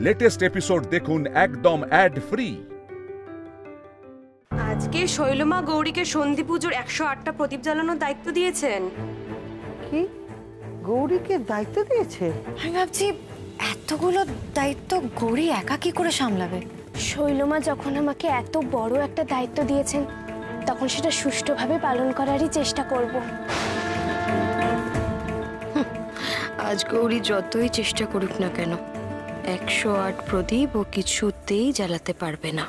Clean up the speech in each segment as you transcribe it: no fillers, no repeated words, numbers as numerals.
Latest episode দেখুন একদম add free. আজকে শৈলমা গৌরীকে সন্ধি পুজোর 108টা প্রদীপ জ্বালানোর দায়িত্ব দিয়েছেন। কি গৌরীকে দায়িত্ব দিয়েছে? আমি ভাবছি এতগুলো দায়িত্ব গৌরী একা কি করে সামলাবে। শৈলমা যখন আমাকে এত বড় একটা দায়িত্ব দিয়েছেন তখন সেটা সুষ্ঠুভাবে পালন করারই চেষ্টা করব। আজ গৌরী যতই চেষ্টা করুক না কেন 108 প্রদীপ ও কিছুতেই জ্বালাতে পারবে না।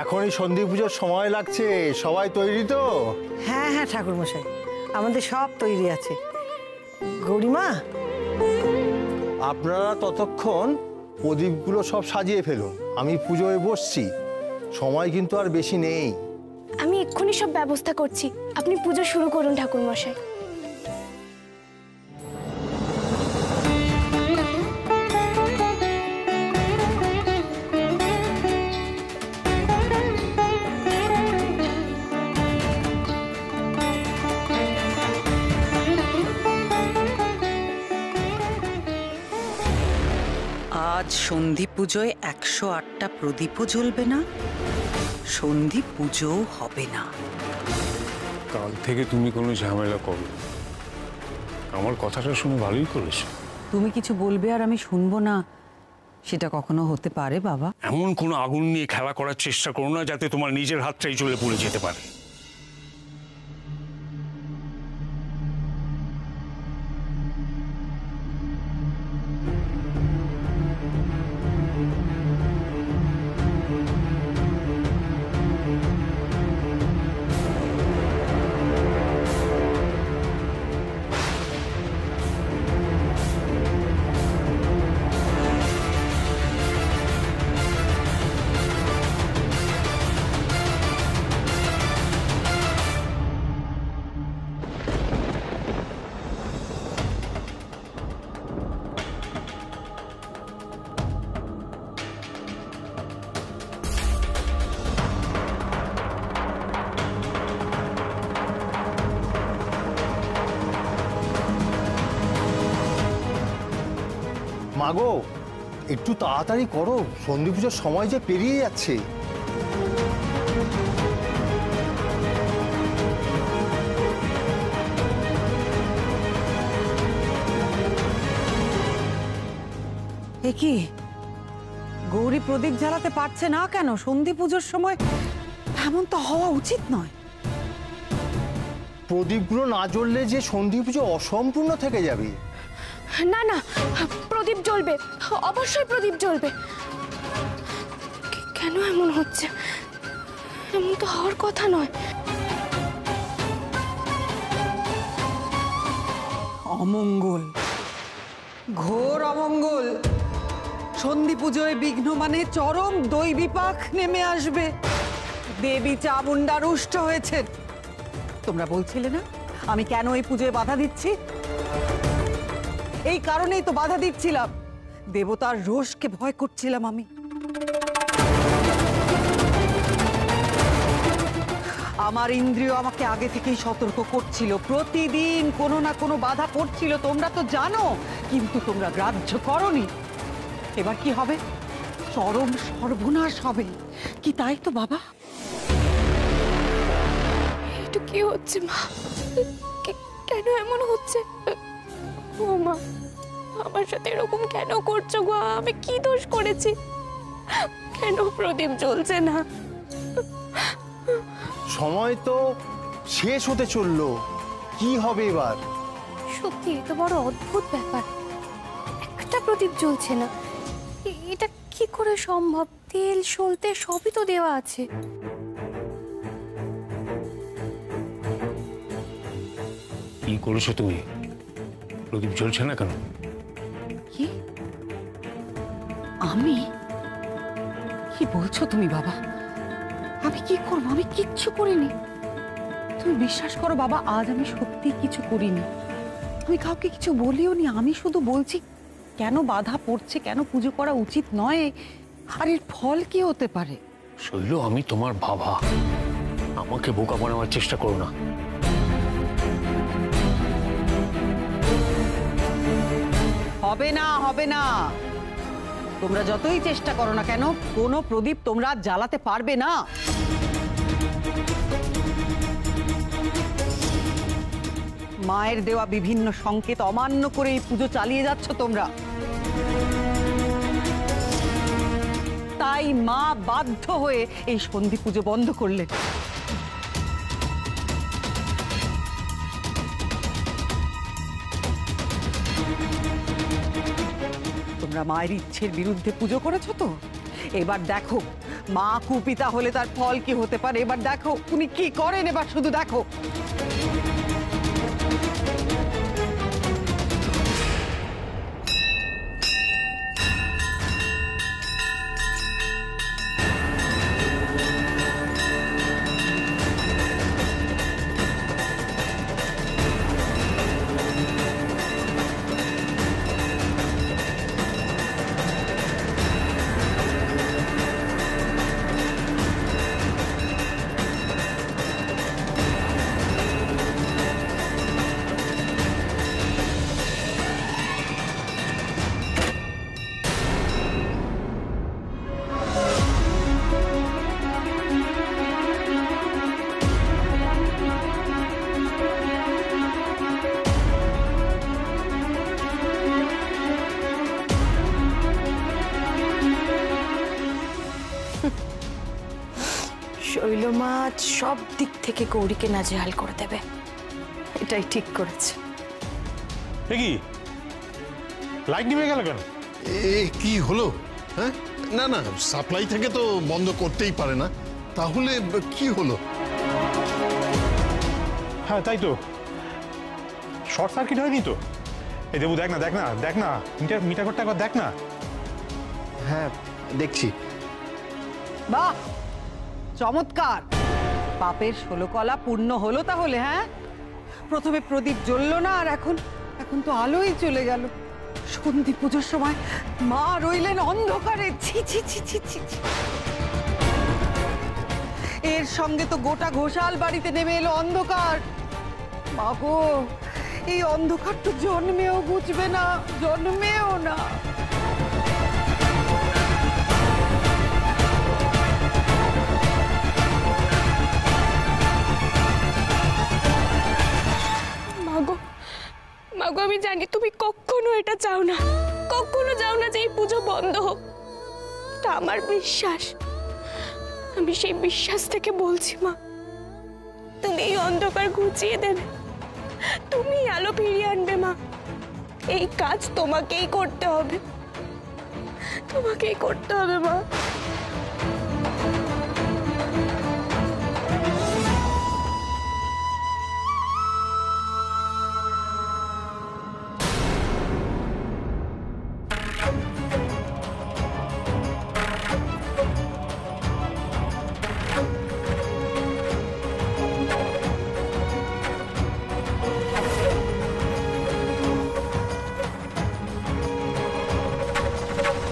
এখনই সন্ধি পুজোর সময় লাগছে, সবাই তৈরি তো? হ্যাঁ হ্যাঁ ঠাকুরমশাই, আমাদের সব তৈরি আছে। গৌরীমা, আপনারা ততক্ষণ প্রদীপগুলো সব সাজিয়ে ফেলুন, আমি পুজোয় বসছি। সময় কিন্তু আর বেশি নেই। আমি এক্ষুনি সব ব্যবস্থা করছি, আপনি পুজো শুরু করুন ঠাকুরমশাই। আজ সন্ধি পুজোয় 108টা প্রদীপও জ্বলবে না, সন্ধি পুজোও হবে না। কাল থেকে তুমি কোনো ঝামেলা করো, আমার কথাটা শুনে ভালোই করেছো। তুমি কিছু বলবে আর আমি শুনবো না, সেটা কখনো হতে পারে বাবা? এমন কোনো আগুন নিয়ে খেলা করার চেষ্টা করো না যাতে তোমার নিজের হাতটাই জ্বলে পড়ে যেতে পারে। মাগো, একটু তাড়াতাড়ি করো, সন্ধি পুজোর সময় যে পেরিয়ে যাচ্ছে। এ কি গৌরী প্রদীপ জ্বালাতে পারছে না কেন? সন্ধি পুজোর সময় এমন তো হওয়া উচিত নয়। প্রদীপগুলো না জ্বললে যে সন্ধি পুজো অসম্পূর্ণ থেকে যাবে। না না, প্রদীপ জ্বলবে, অবশ্যই প্রদীপ জ্বলবে। কেন এমন হচ্ছে? এমন তো হওয়ার কথা নয়। অমঙ্গল, ঘোর অমঙ্গল। সন্ধি পুজোয় বিঘ্ন মানে চরম দৈবিপাক নেমে আসবে। দেবী চামুণ্ডা রুষ্ট হয়েছেন। তোমরা বলছিলে না আমি কেন এই পুজোয় বাধা দিচ্ছি? এই কারণেই তো বাধা দিচ্ছিলাম। দেবতার রোষকে ভয় করছিলাম আমি। আমার ইন্দ্রিয় আমাকে আগে থেকেই সতর্ক করছিল। প্রতিদিন কোনো না কোনো বাধা পড়ছিল, তোমরা তো জানো, কিন্তু তোমরা গ্রাহ্য করনি। এবার কি হবে? চরম সর্বনাশ হবে। কি তাই তো বাবা? এটা কি হচ্ছে মা? কেন এমন হচ্ছে? ও মা, আমার সাথে এরকম কেন করছো গো? আমি কি দোষ করেছি? কেন প্রদীপ জ্বলছে না? সময় তো শেষ হতে চললো, কি হবে এবার? সত্যি এটা বড় অদ্ভুত ব্যাপার। একটা প্রদীপ জ্বলছে না, এটা কি করে সম্ভব? তেল সলতে সবই তো দেওয়া আছে। কি করেছো তুমি? প্রদীপ জ্বলছে না কেন? কি? আমি? কি বলছো তুমি বাবা? আমি কি করবো? আমি কিচ্ছু করিনি। তুমি বিশ্বাস করো বাবা, আজ আমি সত্যি কিছু করিনি। আমি কাউকে কিছু বলিও নি। আমি শুধু বলছি কেন বাধা পড়ছে, কেন পুজো করা উচিত নয়, আর এর ফল কি হতে পারে। শৈল, আমি তোমার বাবা, আমাকে বোকা বানাবার চেষ্টা করো না। হবে না, হবে না। তোমরা যতই চেষ্টা করো না কেন, কোনো প্রদীপ তোমরা জ্বালাতে পারবে না। মায়ের দেওয়া বিভিন্ন সংকেত অমান্য করে এই পুজো চালিয়ে যাচ্ছ তোমরা। তাই মা বাধ্য হয়ে এই সন্ধি পুজো বন্ধ করলেন। তোমরা মায়ের ইচ্ছের বিরুদ্ধে পুজো করেছো তো, এবার দেখো মা কুপিতা হলে তার ফল কি হতে পারে। এবার দেখো উনি কি করেন, এবার শুধু দেখো। শৈলমাছ সব দিক থেকে গৌরীকে নাজেহাল করে দেবে, এটাই ঠিক করেছে। কি লাইট নিভে গেল কেন? কি হলো? হ্যাঁ, না না, সাপ্লাই থেকে তো বন্ধ করতেই পারে না। তাহলে কি হলো? হ্যাঁ তাই তো, শর্ট সার্কিট হয়নি তো? এই দেবু, দেখ না দেখ না দেখ না, মিটার ঘরটা একবার দেখ না। হ্যাঁ দেখছি। বাহ, চমৎকার। পাপের 16 কলা পূর্ণ হলো তাহলে। হ্যাঁ, প্রথমে প্রদীপ জ্বললো না, আর এখন তো আলোই চলে গেল। সন্ধি পুজোর সময় মা রইলেন অন্ধকারে। ছি ছি ছি ছি ছি ছি। এর সঙ্গে তো গোটা ঘোষাল বাড়িতে নেমে এলো অন্ধকার। মা গো, এই অন্ধকার তো জন্মেও বুঝবে না, জন্মেও না। মাগো আমি জানি তুমি কখনো এটা চাও না, কখনো চাও না যে এই পুজো বন্ধ হোক। এটা আমার বিশ্বাস, আমি সেই বিশ্বাস থেকে বলছি মা, তুমি এই অন্ধকার ঘুচিয়ে দেবে, তুমি আলো ফিরিয়ে আনবে মা। এই কাজ তোমাকেই করতে হবে, তোমাকেই করতে হবে মা।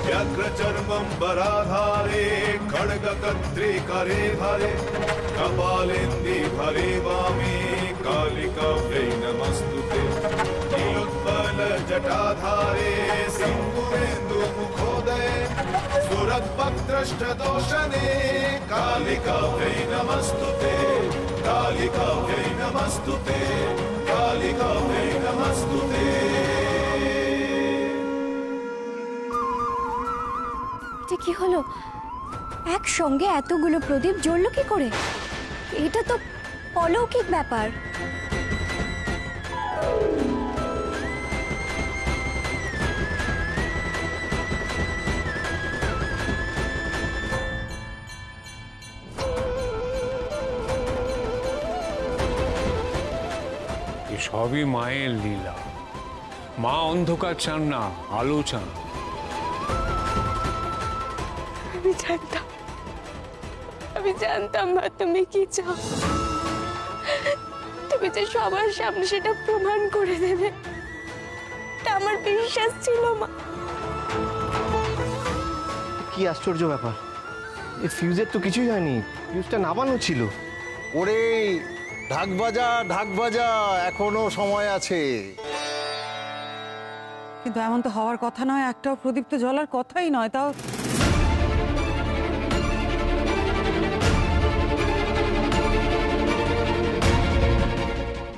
व्याघ्रचर्मम्बराधारे खड्गकर्त्री करे धरे कपालेन्दि भरे वामे कालिकाभ्यै नमस्तुते नीलोत्पलजटाधारे सिन्दूरेन्दुमुखोदये सुरद्भक्त्रष्टदोषणे कालिकाभ्यै नमस्तुते कालिकाभ्यै नमस्तुते कालिकाभ्यै नमस्तुते। কি হলো? একসঙ্গে এতগুলো প্রদীপ জ্বললো কি করে? এটা তো অলৌকিক ব্যাপার। সবই মায়ের লীলা। মা অন্ধকার চান না, আলো চান। আমি জানতাম মা তুমি কি চাও, তুমি যে সবার সামনে সেটা প্রমাণ করে দেবে, এটা আমার বিশ্বাস ছিল মা। কি আশ্চর্য ব্যাপার, এই ফিউজের তো কিছুই হয়নি, ফিউজটা নামানো ছিল। ওরে ঢাক বাজা, এখনো সময় আছে। কিন্তু এমন তো হওয়ার কথা নয়, একটাও প্রদীপ তো জ্বলার কথাই নয়। তাও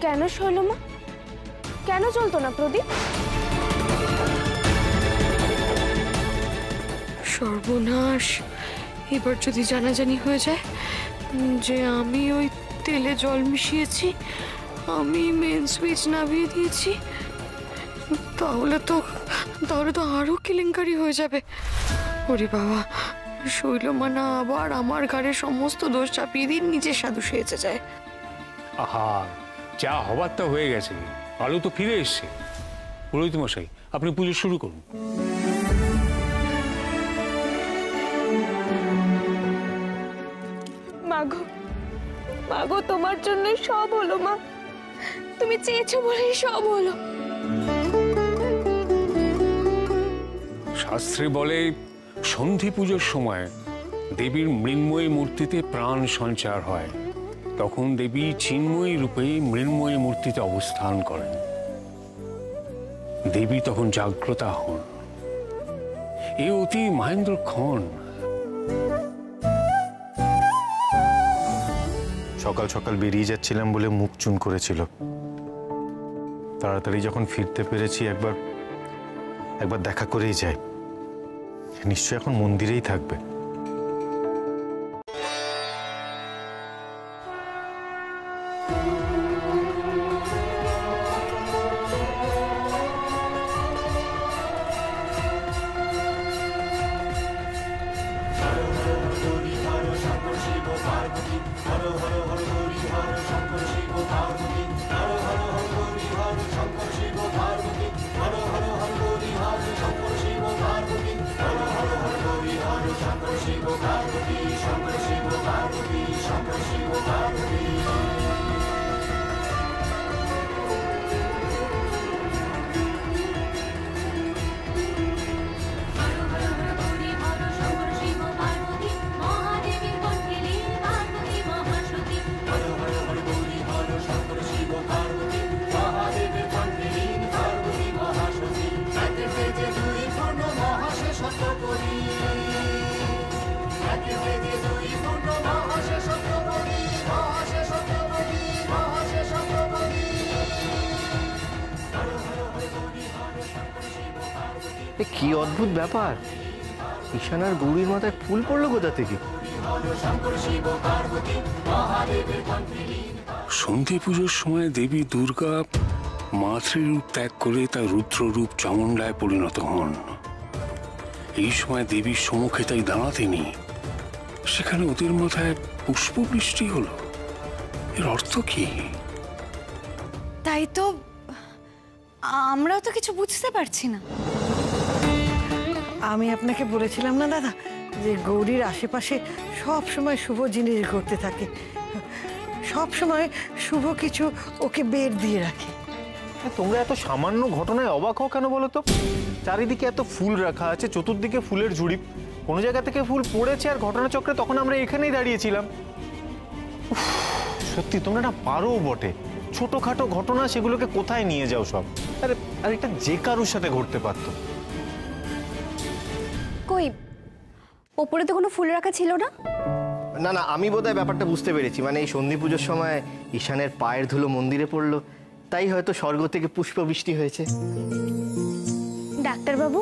কেন শৈলমা, কেন চলতো না প্রদীপ? সর্বনাশ, এবার যদি জানাজানি হয়ে যায় যে আমি ওই তেলে জল মিশিয়েছি, আমি মেন সুইচ নামিয়ে দিয়েছি, তাহলে তো আরো কেলেঙ্কারি হয়ে যাবে। ওরে বাবা, শৈলমা না আবার আমার ঘাড়ে সমস্ত দোষ চাপিয়ে দিয়ে নিজের সাধু সেজে যায়। আহা, যা হবার তা হয়ে গেছে, আলো তো ফিরে এসছে। পুরোহিত মশাই, আপনি পুজো শুরু করুন। মাগো তোমার জন্য সব হলো মা, তুমি চেয়েছো বলেই সব হলো। শাস্ত্রে বলে সন্ধি পুজোর সময় দেবীর মৃন্ময়ী মূর্তিতে প্রাণ সঞ্চার হয়, তখন দেবী চিন্ময়ী রূপে মৃন্ময়ী মূর্তিতে অবস্থান করেন। দেবী তখন জাগ্রতা হন। এ অতি মহেন্দ্রক্ষণ। সকাল সকাল বেরিয়ে যাচ্ছিলাম বলে মুখ চুন করেছিল। তাড়াতাড়ি যখন ফিরতে পেরেছি একবার দেখা করেই যাই। নিশ্চয় এখন মন্দিরেই থাকবে। কি অদ্ভুত ব্যাপার, ঈশান আর গৌরীর মাথায় ফুল পড়লো কোথা থেকে? সন্ধি পুজোর সময় দেবী দুর্গা মাতৃরূপ ত্যাগ করে তার রুদ্ররূপ চামুণ্ডায় পরিণত হন। এই সময় দেবীর সম্মুখে তাই দাঁড়াতেনি, সেখানে ওদের মাথায় পুষ্পবৃষ্টি হলো। এর অর্থ কি? তাই তো আমরাও তো কিছু বুঝতে পারছি না। আমি আপনাকে বলেছিলাম না দাদা যে গৌরীর আশেপাশে সব সময় শুভ জিনিস ঘটতে থাকে, সব সময় শুভ কিছু ওকে বের দিয়ে রাখে। তোমরা এত সামান্য ঘটনায় অবাক হও কেন বলো তো? চারিদিকে এত ফুল রাখা আছে, চতুর্দিকে ফুলের ঝুড়ি, কোনো জায়গা থেকে ফুল পড়েছে আর ঘটনাচক্রে তখন আমরা এখানেই দাঁড়িয়েছিলাম। সত্যি তোমরা না পারো বটে, ছোটখাটো ঘটনা সেগুলোকে কোথায় নিয়ে যাও সব। আর এটা যে কারোর সাথে ঘটতে পারতো। কই ওপরে তো কোনো ফুল রাখা ছিল না। না না, আমি বোধহয় ব্যাপারটা বুঝতে পেরেছি। মানে এই সন্ধি পুজোর সময় ঈশানের পায়ের ধুলো মন্দিরে পড়লো, তাই হয়তো স্বর্গ থেকে পুষ্পবৃষ্টি হয়েছে। ডাক্তারবাবু,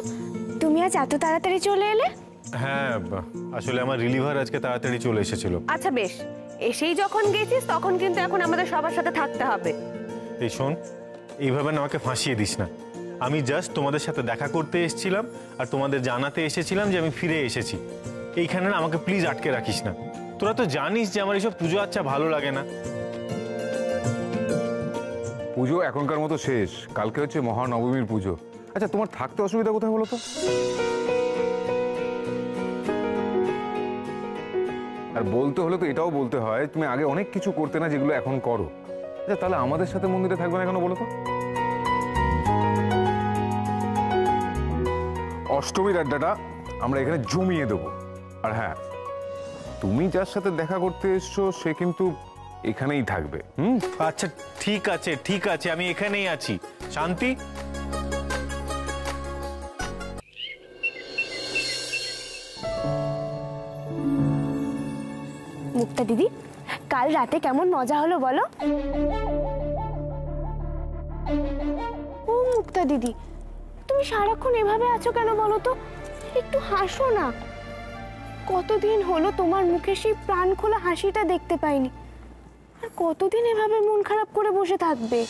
তুমি আজ এত তাড়াতাড়ি চলে এলে? হ্যাঁ, আসলে আমার রিলিভার আজকে তাড়াতাড়ি চলে এসেছিল। আচ্ছা বেশ, এসেই যখন গেছিস তখন কিন্তু এখন আমাদের সবার সাথে থাকতে হবে। এই শোন, এইভাবে না আমাকে ফাঁসিয়ে দিস না। আমি জাস্ট তোমাদের সাথে দেখা করতে এসেছিলাম আর তোমাদের জানাতে এসেছিলাম যে আমি ফিরে এসেছি। এইখানে না আমাকে প্লিজ আটকে রাখিস না। তোরা তো জানিস যে আমার এইসব পুজো আচ্ছা ভালো লাগে না। পুজো এখনকার মতো শেষ, কালকে হচ্ছে মহানবমীর পুজো। আচ্ছা, তোমার থাকতে অসুবিধা কোথায় বলো তো? আর বলতে হলে তো এটাও বলতে হয় তুমি আগে অনেক কিছু করতে না যেগুলো এখন করো। আচ্ছা, তাহলে আমাদের সাথে মন্দিরে থাকবে না কেন বলো তো? অষ্টমীর আড্ডাটা আমরা এখানে জমিয়ে দেবো। আর হ্যাঁ, তুমি যার সাথে দেখা করতে এসছো সে কিন্তু এখানেই থাকবে। আচ্ছা ঠিক আছে, ঠিক আছে, আমি এখানেই আছি। শান্তি, মুক্তা দিদি, কাল রাতে কেমন মজা হলো বলো? ও মুক্তা দিদি, তুমি সারাক্ষণ এভাবে আছো কেন বলো তো? একটু হাসো না। কতদিন হলো তোমার মুখে সেই প্রাণ খোলা হাসিটা দেখতে পাইনি। আর কতদিন এভাবে মন খারাপ করে বসে থাকবে?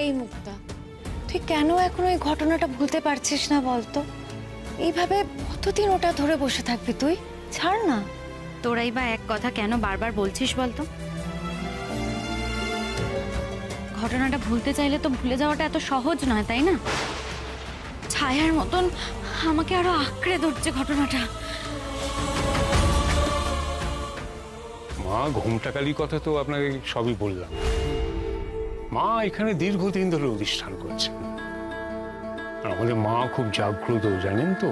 এই মুক্তা, তুই কেন এখন ওই ঘটনাটা ভুলতে পারছিস না বলতো? এইভাবে কতদিন ওটা ধরে বসে থাকবি তুই? ছাড় না। তোরাই বা এক কথা কেন বারবার বলছিস বলতো? ঘটনাটা ভুলতে চাইলে তো ভুলে যাওয়াটা এত সহজ নয়, তাই না? ছায়ার মতন আমাকে আরো আঁকড়ে ধরছে ঘটনাটা। মা ঘুমটাকালী কথা তো আপনাকে সবই বললাম। মা এখানে দীর্ঘদিন ধরে অধিষ্ঠান করছেন। আমাদের মা খুব জাগ্রত, জানেন তো।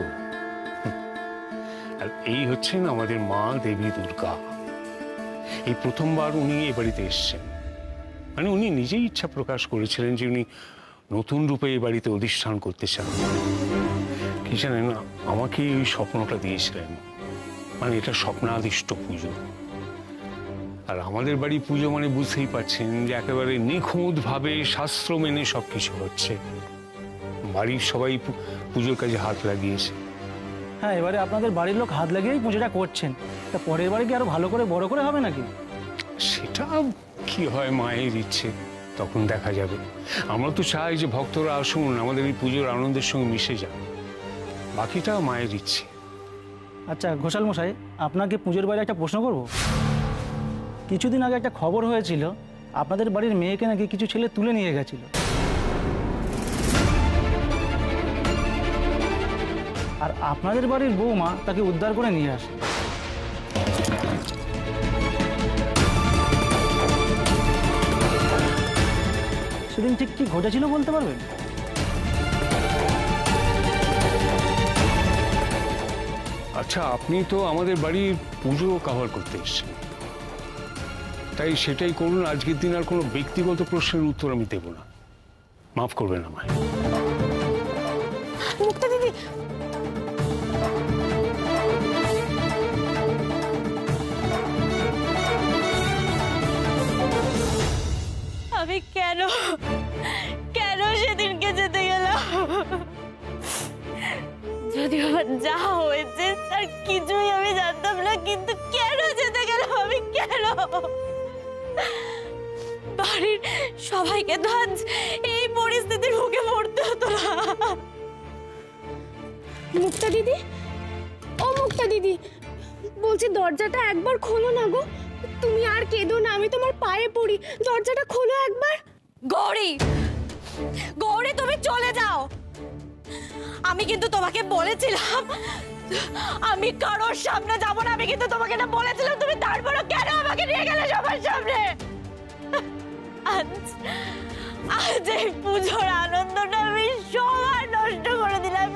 আর এই হচ্ছেন আমাদের মা দেবী দুর্গা। এই প্রথমবার উনি এ বাড়িতে এসছেন। মানে উনি নিজেই ইচ্ছা প্রকাশ করেছিলেন যে উনি নতুন রূপে এই বাড়িতে অধিষ্ঠান করতে চান। কি জানেন, আমাকে এই স্বপ্নটা দিয়েছিলেন। মানে এটা স্বপ্নাদিষ্ট পুজো। আর আমাদের বাড়ি পুজো মানে বুঝতেই পারছেন যে একেবারে নিখুঁতভাবে শাস্ত্র মেনে সবকিছু হচ্ছে। বাড়ির সবাই পুজোর কাজে হাত লাগিয়েছে। হ্যাঁ, এবারে আপনাদের বাড়ির লোক হাত লাগিয়েই পুজোটা করছেন। তা পরের বারে কি আরো ভালো করে বড় করে হবে নাকি? সেটা কি হয়, মায়ের ইচ্ছে, তখন দেখা যাবে। আমরা তো চাই যে ভক্তরা আসুন, আমাদের এই পুজোর আনন্দের সঙ্গে মিশে যান। বাকিটা মায়ের ইচ্ছে। আচ্ছা ঘোষাল মশাই, আপনাকে পুজোর বাইরে একটা প্রশ্ন করব। কিছুদিন আগে একটা খবর হয়েছিল আপনাদের বাড়ির মেয়েকে নাকি কিছু ছেলে তুলে নিয়ে গেছিল। আর আপনাদের বাড়ির বৌমা তাকে উদ্ধার করে নিয়ে আসে। সেদিন ঠিক কি ঘটেছিল বলতে পারবেন? আচ্ছা, আপনি তো আমাদের বাড়ির পুজো কভার করতে এসেছেন, তাই সেটাই করুন। আজকের দিন আর কোনো ব্যক্তিগত প্রশ্নের উত্তর আমি দেব না। মাফ করবেন আমায়। মুক্তা দিদি, আমি কেন সেদিনকে যে যদি আমার যা হয়েছে তার কিছুই আমি জানতাম না, কিন্তু কেন যেতে গেলাম আমি? কেন? বাড়ির সবাইকে তো আজ এই পরিস্থিতির মুখে পড়তে হতো না। মুক্তা দিদি, ও মুক্তা দিদি, বলছি দরজাটা একবার খোলো না গো। তুমি আর কেঁদো না, আমি তোমার পায়ে পড়ি, দরজাটা খোলো একবার। গৌরী, গৌরী তুমি চলে যাও। আমি কিন্তু তোমাকে বলেছিলাম আমি কারোর সামনে যাব না, আমি কিন্তু তোমাকে না বলেছিলাম, তুমি তারপরও কেন আমাকে নিয়ে গেলে সবার সামনে? আজ এই পুজোর আনন্দটা আমি সবার নষ্ট করে দিলাম,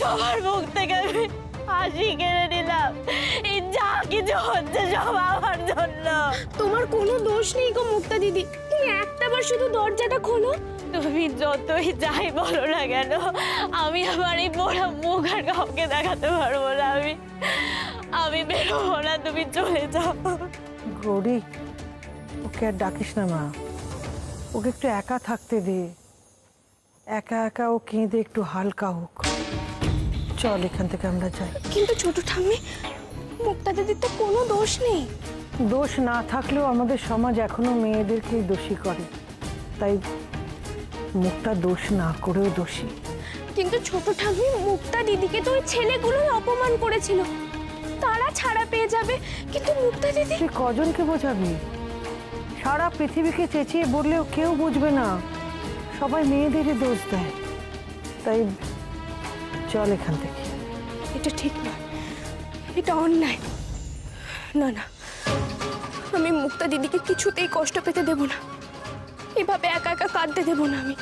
সবার মুখ থেকে আমি হাসি কেড়ে নিলাম। এই যা কিছু হচ্ছে সব আমার জন্য। তোমার কোনো দোষ নেই গো মুক্তা দিদি, তুমি একটাবার শুধু দরজাটা খোলো। তুমি যতই যাই বলো না কেন, আমি আমার এই পোড়া মুখ আর কাউকে দেখাতে পারবো না। আমি বেরোবো না, তুমি চলে যাও। গৌরী, ওকে আর ডাকিস না মা, ওকে একটু একা থাকতে দে। একা একা ও কেঁদে একটু হালকা হোক। চল এখান থেকে আমরা যাই। কিন্তু ছোট ঠাম্মি, মুক্তা দিদির তো কোনো দোষ নেই। দোষ না থাকলেও আমাদের সমাজ এখনো মেয়েদেরকেই দোষী করে, তাই মুক্তা দোষ না করেও দোষী। কিন্তু ছোট ঠাম্মি, মুক্তা দিদিকে তো ওই ছেলেগুলোই অপমান করেছিল, তারা ছাড়া পেয়ে যাবে, কিন্তু মুক্তা দিদি। তুই কজনকে বোঝাবি? সারা পৃথিবীকে চেঁচিয়ে বললেও কেউ বুঝবে না, সবাই মেয়েদেরই দোষ দেয়। তাই চল এখান থেকে। এটা ঠিক না, এটা অন্যায়। না না, আমি মুক্তা দিদিকে কিছুতেই কষ্ট পেতে দেব না, এভাবে একা একা কাঁদতে দেব না আমি।